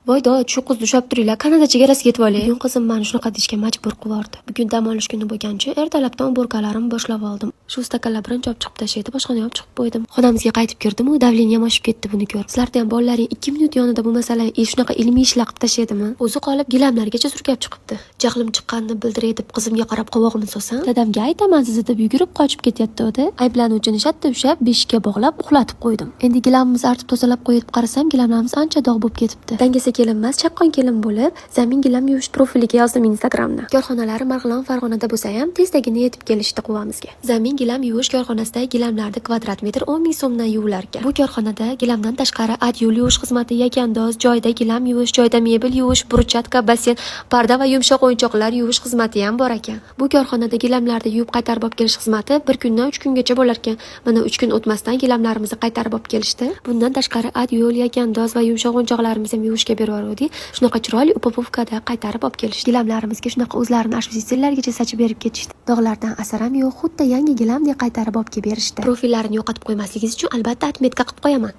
voy dod, shu qiz ushlab turinglar, Kanada chegarasiga yetib oling. Bugun qizim meni shunaqa deyishga majbur qilyapti. Bugun dam olish kuni bo'lgancha ertalabdan uborkalarimni boshlab oldim. Shu stakanlar bilan chop chiqib tashlaydi, boshqani olib chiqib qo'ydim. Xonamizga qaytib kirdim, u davleniyam oshib ketdi buni ko'rib. Sizlarda ham bolalaring 2 minut yonida bu masalani shunaqa ilmiy ishlar qilib tashlaydimi? O'zi qolib gilamlargacha surkab chiqibdi. Jahlim chiqqanini bildiray deb qizimga qarab qovog'imni solsam, dadamga aytaman siz deb yugurib qochib ketyapti edi. Ayblanuvchini shatta ushlab beshikka bog'lab uxlatib qo'ydim. Endi gilamimizni artib tozalab qo'yib qarasam, gilamlarimiz ancha dog' bo'lib ketibdi. Dangasa kelin emas, chaqqon kelin bo'lib, zamin gilam yuvish profiliga yozdim Instagramda. Korxonalari Marg'ilon, Farg'onada bo'lsa ham tezdagina yetib kelishdi quvamizga. Zamin gilam yuvish korxonasida gilamlarni kvadrat metr 10 ming so'mdan yuvilar ekan. Bu korxonada gilamdan tashqari adyul yuvish xizmati, yakandoz, joyda gilam yuvish, joyda mebel yuvish, bruschatka, basen, parda va yumshoq o'yinchoqlar yuvish xizmati ham bor ekan. Bu korxonada gilamlarni yuvib qaytarib olib kelish xizmati 1 kundan 3 kungacha bo'lar ekan. Mana 3 kun o'tmasdan gilamlarimizni qaytarib olib kelishdi. Bundan tashqari adyul, yakandoz va yumshoq o'yinchoqlarimizni ham yuvishga berib yubordik. Shunaqa chiroyli upapovkada qaytarib olib kelishdi. Gilamlarimizga shunaqa o'zlarini ashusisillargacha sachib berib ketishdi. Dog'lardan asar ham yo'q, xuddi yangi gilamdek qaytarib olib kelib berishdi. Profillarini yo'qotib qo'ymasligingiz uchun albatta отметка qilib qo'yaman.